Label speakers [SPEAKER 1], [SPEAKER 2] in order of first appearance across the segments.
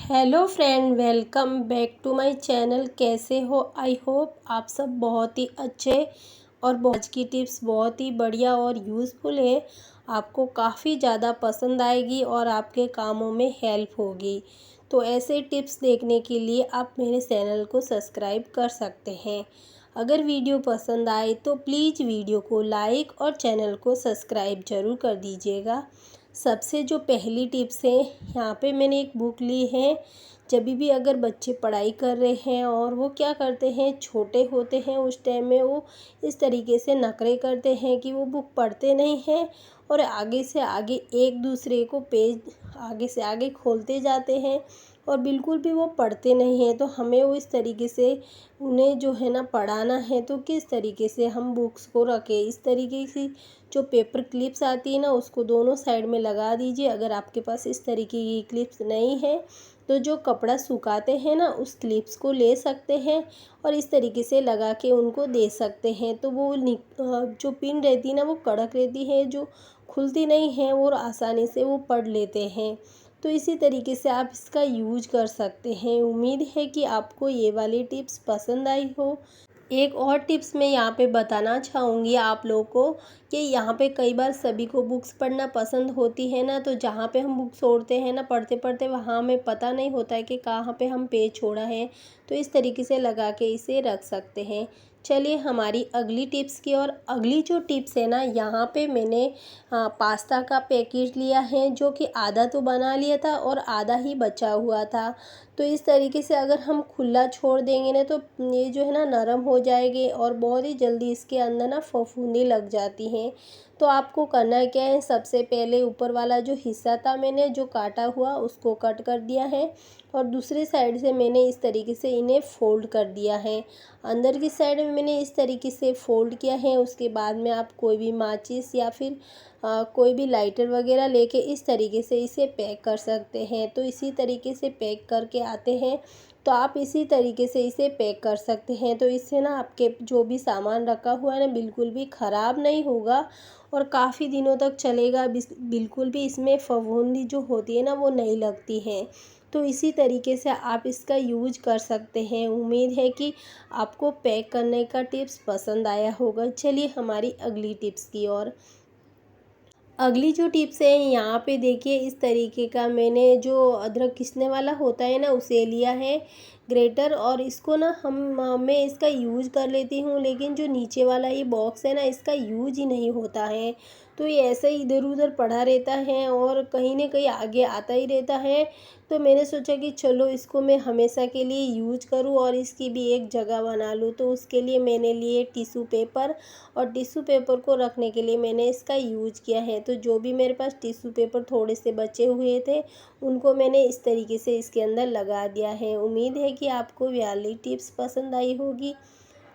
[SPEAKER 1] Hello friend, welcome back to my channel. कैसे हो? I hope आप सब बहुत ही अच्छे और आज की टिप्स बहुत ही बढ़िया और यूज़फुल है। आपको काफ़ी ज़्यादा पसंद आएगी और आपके कामों में हेल्प होगी। तो ऐसे टिप्स देखने के लिए आप मेरे चैनल को सब्सक्राइब कर सकते हैं। अगर वीडियो पसंद आए तो प्लीज़ वीडियो को लाइक और चैनल को सब्सक्राइब ज़रूर कर दीजिएगा। सबसे जो पहली टिप्स है, यहाँ पे मैंने एक बुक ली है। जब भी अगर बच्चे पढ़ाई कर रहे हैं और वो क्या करते हैं, छोटे होते हैं, उस टाइम में वो इस तरीके से नखरे करते हैं कि वो बुक पढ़ते नहीं हैं और आगे से आगे एक दूसरे को पेज आगे से आगे खोलते जाते हैं और बिल्कुल भी वो पढ़ते नहीं हैं। तो हमें वो इस तरीके से उन्हें जो है ना पढ़ाना है, तो किस तरीके से हम बुक्स को रखें। इस तरीके की जो पेपर क्लिप्स आती है ना, उसको दोनों साइड में लगा दीजिए। अगर आपके पास इस तरीके की क्लिप्स नहीं है तो जो कपड़ा सुखाते हैं ना, उस क्लिप्स को ले सकते हैं और इस तरीके से लगा के उनको दे सकते हैं। तो वो जो पिन रहती है ना, वो कड़क रहती है, जो खुलती नहीं है और आसानी से वो पढ़ लेते हैं। तो इसी तरीके से आप इसका यूज कर सकते हैं। उम्मीद है कि आपको ये वाली टिप्स पसंद आई हो। एक और टिप्स मैं यहाँ पे बताना चाहूँगी आप लोगों को कि यहाँ पे कई बार सभी को बुक्स पढ़ना पसंद होती है ना, तो जहाँ पे हम बुक छोड़ते हैं ना, पढ़ते पढ़ते वहाँ हमें पता नहीं होता है कि कहाँ पे हम पेज छोड़ा है। तो इस तरीके से लगा के इसे रख सकते हैं। चलिए हमारी अगली टिप्स की। और अगली जो टिप्स है ना, यहाँ पे मैंने पास्ता का पैकेट लिया है, जो कि आधा तो बना लिया था और आधा ही बचा हुआ था। तो इस तरीके से अगर हम खुला छोड़ देंगे ना, तो ये जो है ना नरम हो जाएगी और बहुत ही जल्दी इसके अंदर ना फफूंदी लग जाती हैं। तो आपको करना क्या है, सबसे पहले ऊपर वाला जो हिस्सा था मैंने जो काटा हुआ, उसको कट कर दिया है और दूसरी साइड से मैंने इस तरीके से इन्हें फोल्ड कर दिया है। अंदर की साइड में मैंने इस तरीके से फोल्ड किया है। उसके बाद में आप कोई भी माचिस या फिर कोई भी लाइटर वगैरह लेके इस तरीके से इसे पैक कर सकते हैं। तो इसी तरीके से पैक करके आते हैं, तो आप इसी तरीके से इसे पैक कर सकते हैं। तो इससे ना आपके जो भी सामान रखा हुआ है ना, बिल्कुल भी ख़राब नहीं होगा और काफ़ी दिनों तक चलेगा। बिल्कुल भी इसमें फफूंदी जो होती है ना, वो नहीं लगती है। तो इसी तरीके से आप इसका यूज कर सकते हैं। उम्मीद है कि आपको पैक करने का टिप्स पसंद आया होगा। चलिए हमारी अगली टिप्स की ओर। अगली जो टिप्स है, यहाँ पे देखिए, इस तरीके का मैंने जो अदरक घिसने वाला होता है ना, उसे लिया है ग्रेटर। और इसको ना मैं इसका यूज़ कर लेती हूँ, लेकिन जो नीचे वाला ये बॉक्स है ना, इसका यूज ही नहीं होता है। तो ये ऐसे ही इधर उधर पड़ा रहता है और कहीं ना कहीं आगे आता ही रहता है। तो मैंने सोचा कि चलो इसको मैं हमेशा के लिए यूज करूँ और इसकी भी एक जगह बना लूँ। तो उसके लिए मैंने लिए टिश्यू पेपर और टिश्यू पेपर को रखने के लिए मैंने इसका यूज किया है। तो जो भी मेरे पास टिश्यू पेपर थोड़े से बचे हुए थे, उनको मैंने इस तरीके से इसके अंदर लगा दिया है। उम्मीद है कि आपको ये वाली टिप्स पसंद आई होगी।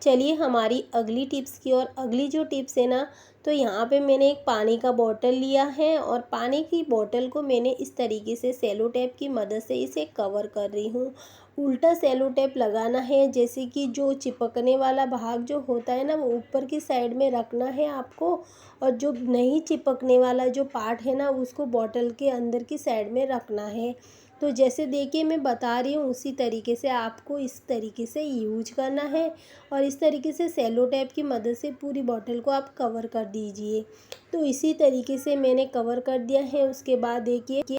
[SPEAKER 1] चलिए हमारी अगली टिप्स की। और अगली जो टिप्स है ना, तो यहाँ पे मैंने एक पानी का बॉटल लिया है और पानी की बॉटल को मैंने इस तरीके से सेलो टेप की मदद से इसे कवर कर रही हूँ। उल्टा सेलो टेप लगाना है, जैसे कि जो चिपकने वाला भाग जो होता है ना, वो ऊपर की साइड में रखना है आपको और जो नहीं चिपकने वाला जो पार्ट है ना, उसको बॉटल के अंदर की साइड में रखना है। तो जैसे देखिए मैं बता रही हूँ, उसी तरीके से आपको इस तरीके से यूज करना है और इस तरीके से सेलो टेप की मदद से पूरी बॉटल को आप कवर कर दीजिए। तो इसी तरीके से मैंने कवर कर दिया है। उसके बाद देखिए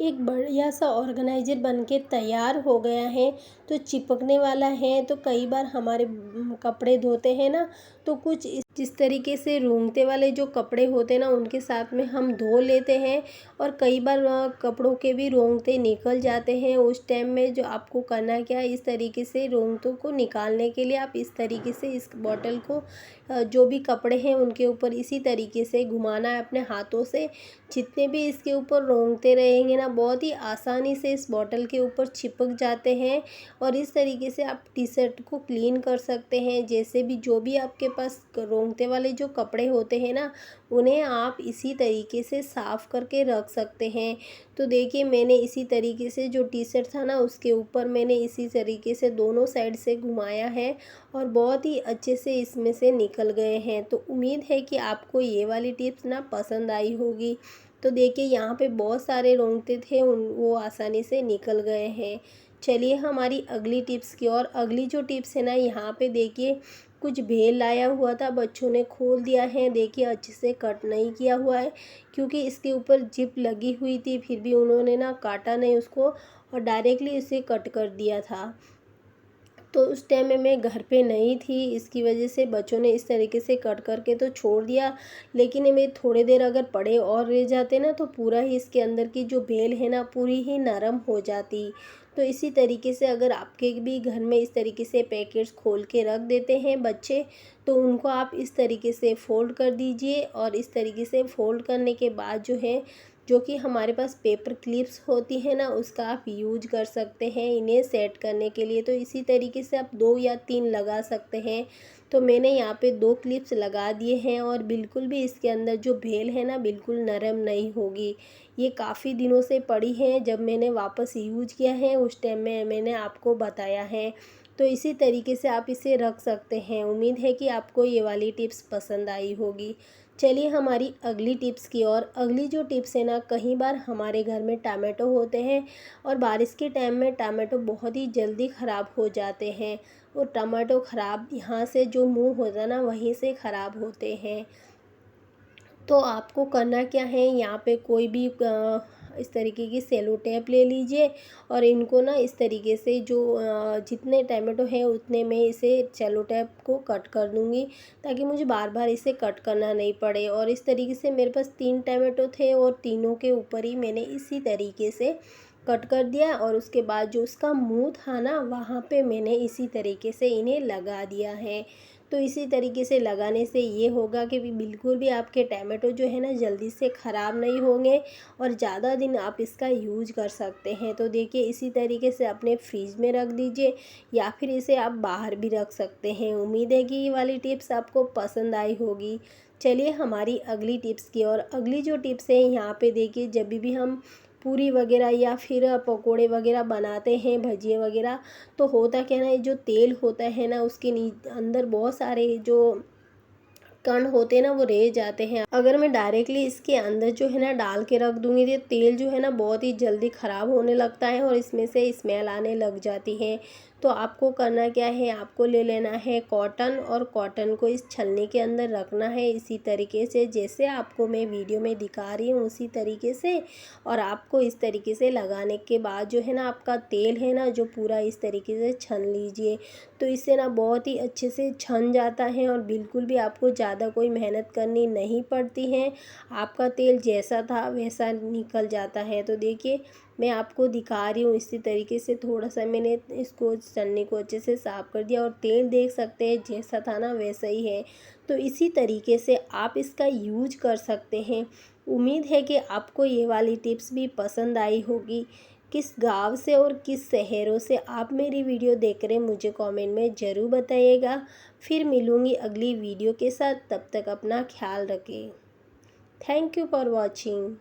[SPEAKER 1] एक बढ़िया सा ऑर्गेनाइजर बनके तैयार हो गया है। तो चिपकने वाला है, तो कई बार हमारे कपड़े धोते हैं ना, तो कुछ जिस तरीके से रोंगटे वाले जो कपड़े होते हैं ना, उनके साथ में हम धो लेते हैं और कई बार कपड़ों के भी रोंगटे निकल जाते हैं। उस टाइम में जो आपको करना क्या है, इस तरीके से रोंगटों को निकालने के लिए आप इस तरीके से इस बॉटल को जो भी कपड़े हैं उनके ऊपर इसी तरीके से घुमाना है अपने हाथों से। जितने भी इसके ऊपर रोंगटे रहेंगे ना, बहुत ही आसानी से इस बॉटल के ऊपर चिपक जाते हैं और इस तरीके से आप टी शर्ट को क्लीन कर सकते हैं। जैसे भी जो भी आपके पास रोंगटे वाले जो कपड़े होते हैं ना, उन्हें आप इसी तरीके से साफ़ करके रख सकते हैं। तो देखिए मैंने इसी तरीके से जो टी शर्ट था ना, उसके ऊपर मैंने इसी तरीके से दोनों साइड से घुमाया है और बहुत ही अच्छे से इसमें से निकल गए हैं। तो उम्मीद है कि आपको ये वाली टिप्स ना पसंद आई होगी। तो देखिए यहाँ पे बहुत सारे रोंगटे थे वो आसानी से निकल गए हैं। चलिए हमारी अगली टिप्स की ओर। अगली जो टिप्स है ना, यहाँ पे देखिए कुछ भेल लाया हुआ था, बच्चों ने खोल दिया है। देखिए अच्छे से कट नहीं किया हुआ है क्योंकि इसके ऊपर जिप लगी हुई थी, फिर भी उन्होंने ना काटा नहीं उसको और डायरेक्टली इसे कट कर दिया था। तो उस टाइम में मैं घर पे नहीं थी, इसकी वजह से बच्चों ने इस तरीके से कट करके तो छोड़ दिया। लेकिन ये थोड़ी देर अगर पड़े और रह जाते ना तो पूरा ही इसके अंदर की जो बेल है ना पूरी ही नरम हो जाती। तो इसी तरीके से अगर आपके भी घर में इस तरीके से पैकेट्स खोल के रख देते हैं बच्चे, तो उनको आप इस तरीके से फ़ोल्ड कर दीजिए। और इस तरीके से फ़ोल्ड करने के बाद जो है, जो कि हमारे पास पेपर क्लिप्स होती है ना, उसका आप यूज कर सकते हैं इन्हें सेट करने के लिए। तो इसी तरीके से आप 2 या 3 लगा सकते हैं। तो मैंने यहाँ पे 2 क्लिप्स लगा दिए हैं और बिल्कुल भी इसके अंदर जो बेल है ना बिल्कुल नरम नहीं होगी। ये काफ़ी दिनों से पड़ी है, जब मैंने वापस यूज किया है उस टाइम में मैंने आपको बताया है। तो इसी तरीके से आप इसे रख सकते हैं। उम्मीद है कि आपको ये वाली टिप्स पसंद आई होगी। चलिए हमारी अगली टिप्स की ओर। अगली जो टिप्स है ना, कई बार हमारे घर में टमाटो होते हैं और बारिश के टाइम में टमाटो बहुत ही जल्दी ख़राब हो जाते हैं। और टमाटो ख़राब यहाँ से जो मुंह होता है ना वहीं से ख़राब होते हैं। तो आपको करना क्या है, यहाँ पे कोई भी इस तरीके की सेलो टेप ले लीजिए और इनको ना इस तरीके से जो जितने टमाटो हैं उतने में इसे सेलो टेप को कट कर दूँगी, ताकि मुझे बार बार इसे कट करना नहीं पड़े। और इस तरीके से मेरे पास 3 टमाटो थे और तीनों के ऊपर ही मैंने इसी तरीके से कट कर दिया। और उसके बाद जो उसका मुंह था ना वहाँ पे मैंने इसी तरीके से इन्हें लगा दिया है। तो इसी तरीके से लगाने से ये होगा कि बिल्कुल भी आपके टमाटो जो है ना जल्दी से ख़राब नहीं होंगे और ज़्यादा दिन आप इसका यूज कर सकते हैं। तो देखिए इसी तरीके से अपने फ्रीज में रख दीजिए या फिर इसे आप बाहर भी रख सकते हैं। उम्मीद है कि ये वाली टिप्स आपको पसंद आई होगी। चलिए हमारी अगली टिप्स की ओर। अगली जो टिप्स है, यहाँ पे देखिए जब भी हम पूरी वगैरह या फिर पकोड़े वगैरह बनाते हैं, भजिए वगैरह, तो होता क्या है ना, ये जो तेल होता है ना उसके अंदर बहुत सारे जो कण होते हैं ना वो रह जाते हैं। अगर मैं डायरेक्टली इसके अंदर जो है ना डाल के रख दूंगी तो तेल जो है ना बहुत ही जल्दी ख़राब होने लगता है और इसमें से स्मेल आने लग जाती है। तो आपको करना क्या है, आपको ले लेना है कॉटन और कॉटन को इस छलनी के अंदर रखना है इसी तरीके से जैसे आपको मैं वीडियो में दिखा रही हूँ उसी तरीके से। और आपको इस तरीके से लगाने के बाद जो है ना आपका तेल है ना जो पूरा इस तरीके से छन लीजिए। तो इससे ना बहुत ही अच्छे से छन जाता है और बिल्कुल भी आपको ज़्यादा कोई मेहनत करनी नहीं पड़ती है। आपका तेल जैसा था वैसा निकल जाता है। तो देखिए मैं आपको दिखा रही हूँ इसी तरीके से थोड़ा सा मैंने इसको छन्नी को अच्छे से साफ़ कर दिया और तेल देख सकते हैं जैसा था ना वैसा ही है। तो इसी तरीके से आप इसका यूज कर सकते हैं। उम्मीद है कि आपको ये वाली टिप्स भी पसंद आई होगी। किस गांव से और किस शहरों से आप मेरी वीडियो देख रहे हैं मुझे कमेंट में ज़रूर बताइएगा। फिर मिलूँगी अगली वीडियो के साथ, तब तक अपना ख्याल रखें। Thank you for watching.